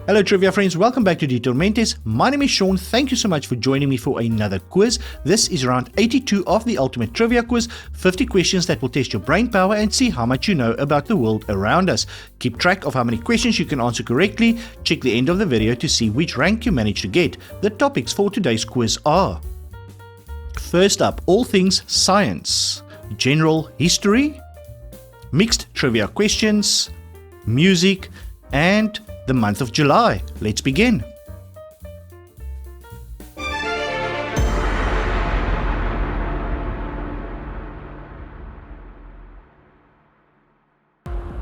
Hello trivia friends, welcome back to Detour Mentes. My name is Sean. Thank you so much for joining me for another quiz. This is round 82 of the Ultimate Trivia Quiz. 50 questions that will test your brain power and see how much you know about the world around us. Keep track of how many questions you can answer correctly. Check the end of the video to see which rank you managed to get. The topics for today's quiz are: first up, all things science, general history, mixed trivia questions, music, and the month of July. Let's begin.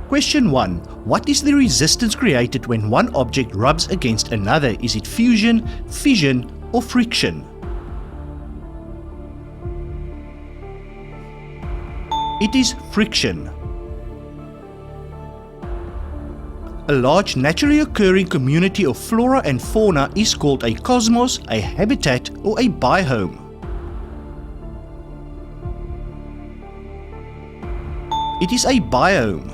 Question 1. What is the resistance created when one object rubs against another? Is it fusion, fission, or friction? It is friction. A large naturally occurring community of flora and fauna is called a cosmos, a habitat, or a biome. It is a biome.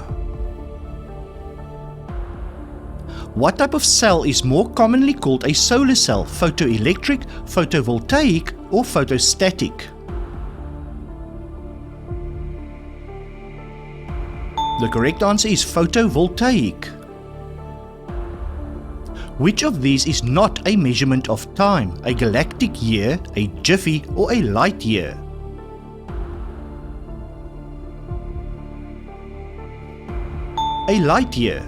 What type of cell is more commonly called a solar cell? Photoelectric, photovoltaic, or photostatic? The correct answer is photovoltaic. Which of these is not a measurement of time? A galactic year, a jiffy, or a light year? A light year.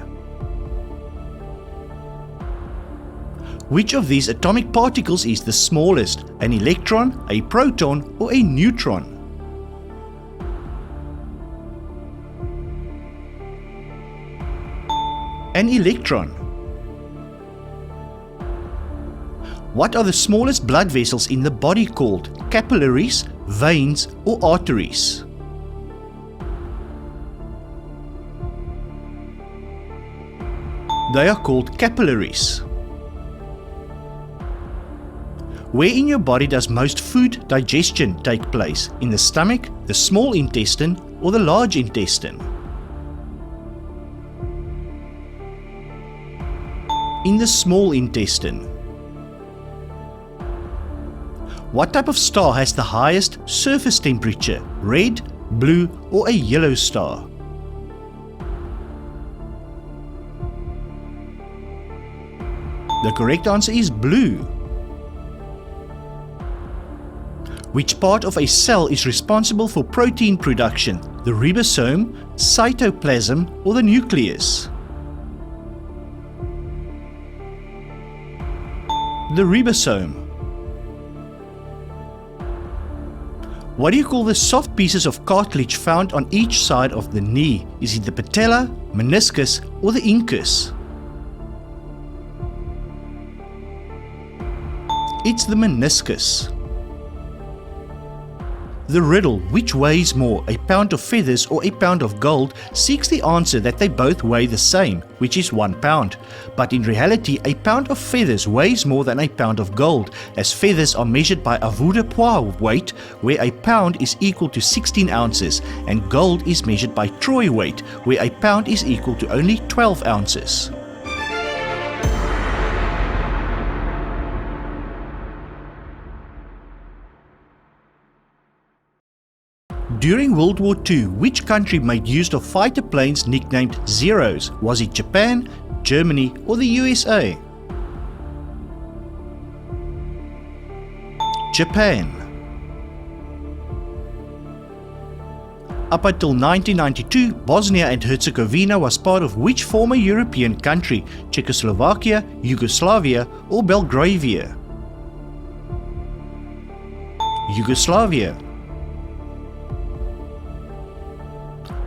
Which of these atomic particles is the smallest? An electron, a proton, or a neutron? An electron. What are the smallest blood vessels in the body called? Capillaries, veins, or arteries? They are called capillaries. Where in your body does most food digestion take place? In the stomach, the small intestine, or the large intestine? In the small intestine. What type of star has the highest surface temperature? Red, blue, or a yellow star? The correct answer is blue. Which part of a cell is responsible for protein production? The ribosome, cytoplasm, or the nucleus? The ribosome. What do you call the soft pieces of cartilage found on each side of the knee? Is it the patella, meniscus, or the incus? It's the meniscus. The riddle, which weighs more, a pound of feathers or a pound of gold, seeks the answer that they both weigh the same, which is 1 pound. But in reality, a pound of feathers weighs more than a pound of gold, as feathers are measured by avoirdupois weight, where a pound is equal to 16 ounces, and gold is measured by troy weight, where a pound is equal to only 12 ounces. During World War II, which country made use of fighter planes nicknamed Zeros? Was it Japan, Germany, or the USA? Japan. Up until 1992, Bosnia and Herzegovina was part of which former European country? Czechoslovakia, Yugoslavia, or Belgravia? Yugoslavia.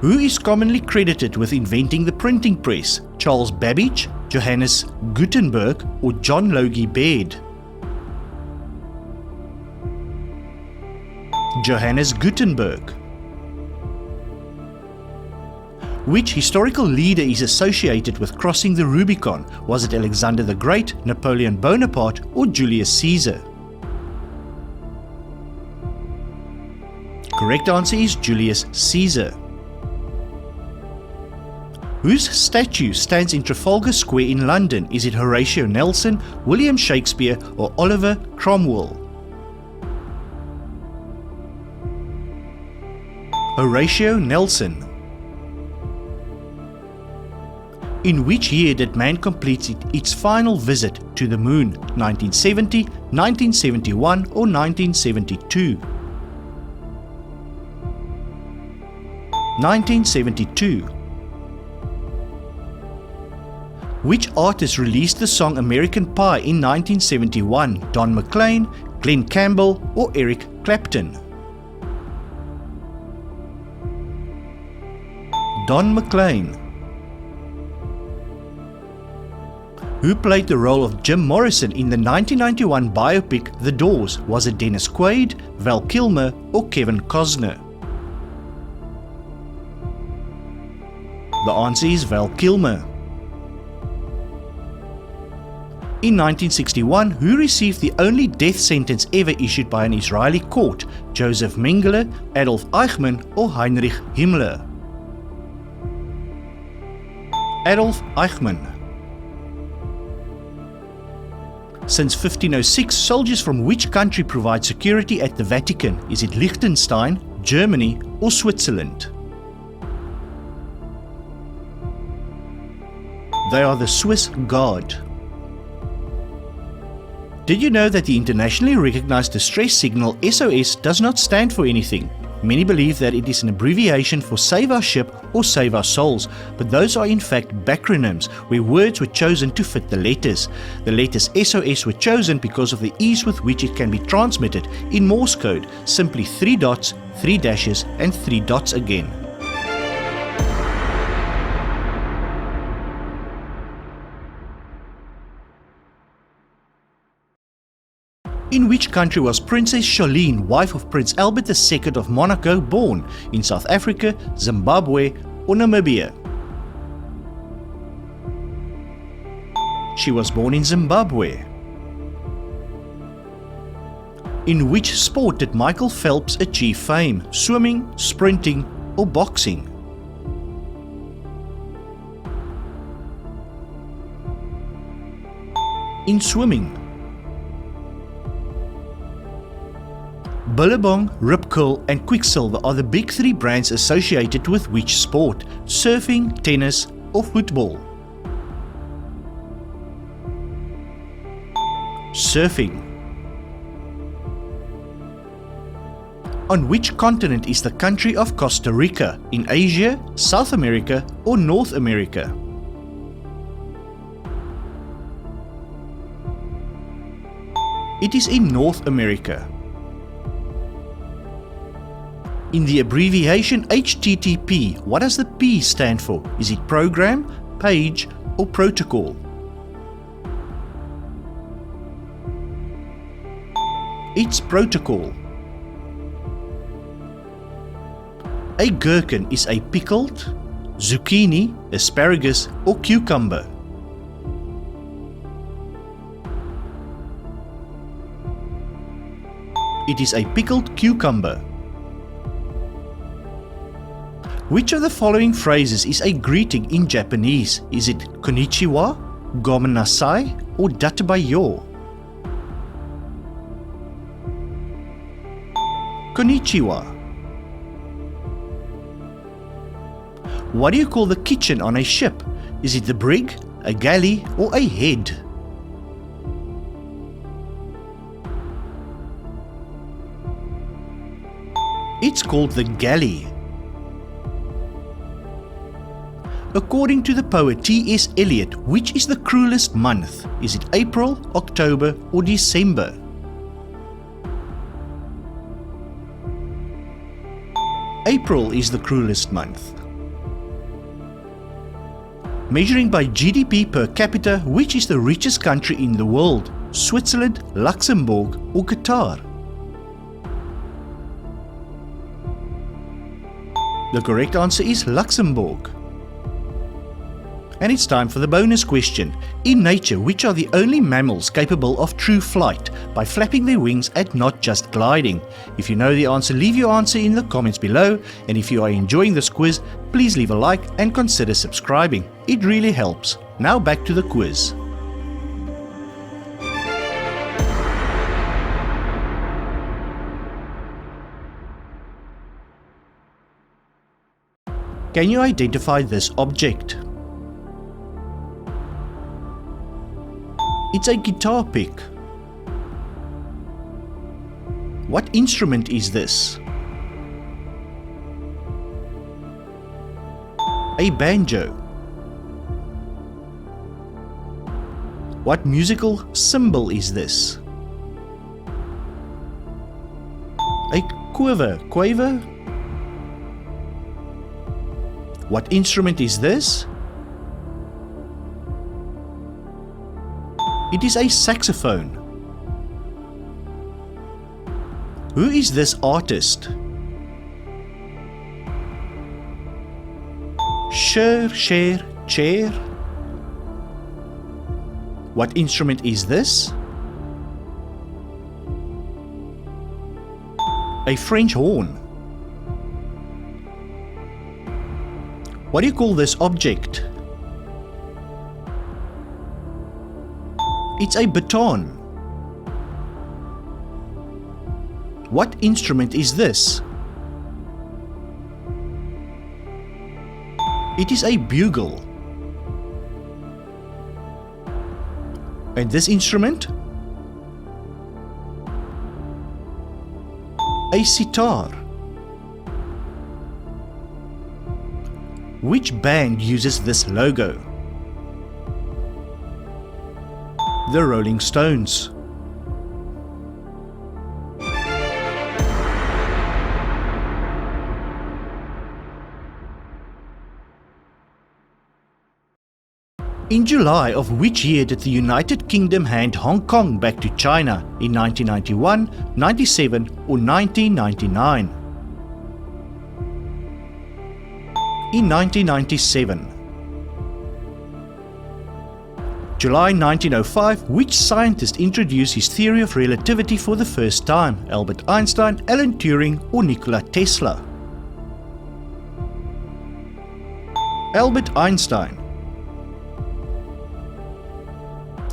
Who is commonly credited with inventing the printing press? Charles Babbage, Johannes Gutenberg, or John Logie Baird? Johannes Gutenberg. Which historical leader is associated with crossing the Rubicon? Was it Alexander the Great, Napoleon Bonaparte, or Julius Caesar? Correct answer is Julius Caesar. Whose statue stands in Trafalgar Square in London? Is it Horatio Nelson, William Shakespeare, or Oliver Cromwell? Horatio Nelson. In which year did man complete its final visit to the moon? 1970, 1971, or 1972? 1972. Which artist released the song American Pie in 1971? Don McLean, Glenn Campbell, or Eric Clapton? Don McLean. Who played the role of Jim Morrison in the 1991 biopic The Doors? Was it Dennis Quaid, Val Kilmer, or Kevin Costner? The answer is Val Kilmer. In 1961, who received the only death sentence ever issued by an Israeli court? Joseph Mengele, Adolf Eichmann, or Heinrich Himmler? Adolf Eichmann. Since 1506, soldiers from which country provide security at the Vatican? Is it Liechtenstein, Germany, or Switzerland? They are the Swiss Guard. Did you know that the internationally recognized distress signal SOS does not stand for anything? Many believe that it is an abbreviation for Save Our Ship or Save Our Souls, but those are in fact backronyms where words were chosen to fit the letters. The letters SOS were chosen because of the ease with which it can be transmitted in Morse code, simply 3 dots, 3 dashes, and 3 dots again. In which country was Princess Charlene, wife of Prince Albert II of Monaco, born? In South Africa, Zimbabwe, or Namibia? She was born in Zimbabwe. In which sport did Michael Phelps achieve fame? Swimming, sprinting, or boxing? In swimming. Billabong, Rip Curl, and Quicksilver are the big three brands associated with which sport? Surfing, tennis, or football? Surfing. On which continent is the country of Costa Rica? In Asia, South America, or North America? It is in North America. In the abbreviation HTTP, what does the P stand for? Is it program, page, or protocol? It's protocol. A gherkin is a pickled, zucchini, asparagus, or cucumber. It is a pickled cucumber. Which of the following phrases is a greeting in Japanese? Is it konnichiwa, gomen nasai, or databayo? Konnichiwa. What do you call the kitchen on a ship? Is it the brig, a galley, or a head? It's called the galley. According to the poet T.S. Eliot, which is the cruelest month? Is it April, October, or December? April is the cruelest month. Measuring by GDP per capita, which is the richest country in the world? Switzerland, Luxembourg, or Qatar? The correct answer is Luxembourg. And it's time for the bonus question. In nature, which are the only mammals capable of true flight by flapping their wings and not just gliding? If you know the answer, leave your answer in the comments below. And if you are enjoying this quiz, please leave a like and consider subscribing. It really helps. Now back to the quiz. Can you identify this object? It's a guitar pick. What instrument is this? A banjo. What musical symbol is this? A quiver, quaver? What instrument is this? It is a saxophone. Who is this artist? Share, share, chair. What instrument is this? A French horn. What do you call this object? It's a baton. What instrument is this? It is a bugle. And this instrument? A sitar. Which band uses this logo? The Rolling Stones. In July of which year did the United Kingdom hand Hong Kong back to China? In 1991, 97 or 1999? In 1997. July 1905, which scientist introduced his theory of relativity for the first time? Albert Einstein, Alan Turing or Nikola Tesla? Albert Einstein.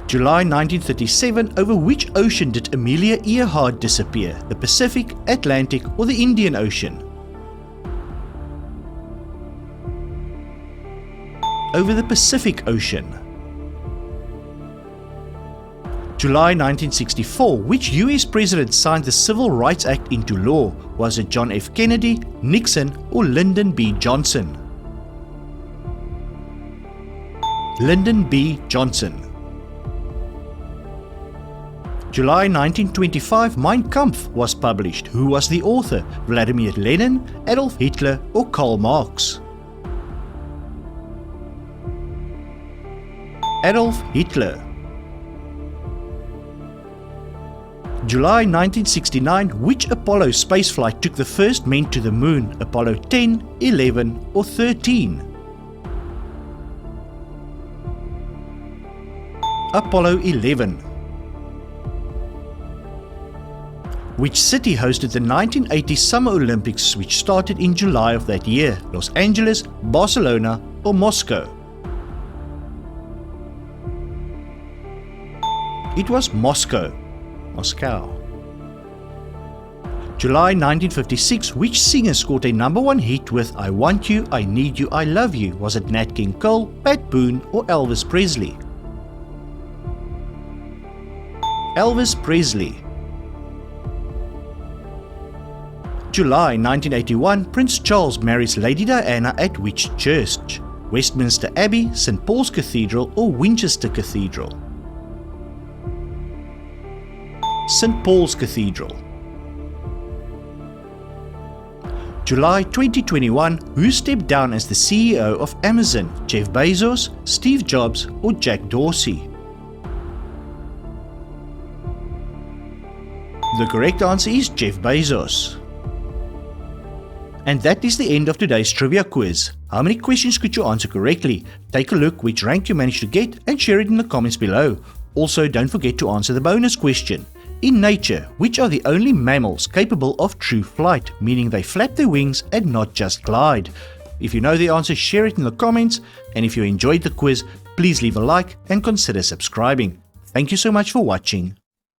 July 1937, over which ocean did Amelia Earhart disappear? The Pacific, Atlantic or the Indian Ocean? Over the Pacific Ocean. July 1964, which US president signed the Civil Rights Act into law? Was it John F. Kennedy, Nixon or Lyndon B. Johnson? Lyndon B. Johnson. July 1925, Mein Kampf was published. Who was the author? Vladimir Lenin, Adolf Hitler or Karl Marx? Adolf Hitler. July 1969, which Apollo spaceflight took the first men to the moon? Apollo 10, 11 or 13? Apollo 11. Which city hosted the 1980 Summer Olympics, which started in July of that year? Los Angeles, Barcelona or Moscow? It was Moscow. July 1956, which singer scored a #1 hit with I Want You, I Need You, I Love You? Was it Nat King Cole, Pat Boone or Elvis Presley? Elvis Presley. July 1981, Prince Charles marries Lady Diana at which church? Westminster Abbey, St. Paul's Cathedral or Winchester Cathedral? St. Paul's Cathedral. July 2021, who stepped down as the CEO of Amazon? Jeff Bezos, Steve Jobs or Jack Dorsey? The correct answer is Jeff Bezos. And that is the end of today's trivia quiz. How many questions could you answer correctly? Take a look which rank you managed to get and share it in the comments below. Also, don't forget to answer the bonus question. In nature, which are the only mammals capable of true flight, meaning they flap their wings and not just glide? If you know the answer, share it in the comments, and if you enjoyed the quiz, please leave a like and consider subscribing. Thank you so much for watching.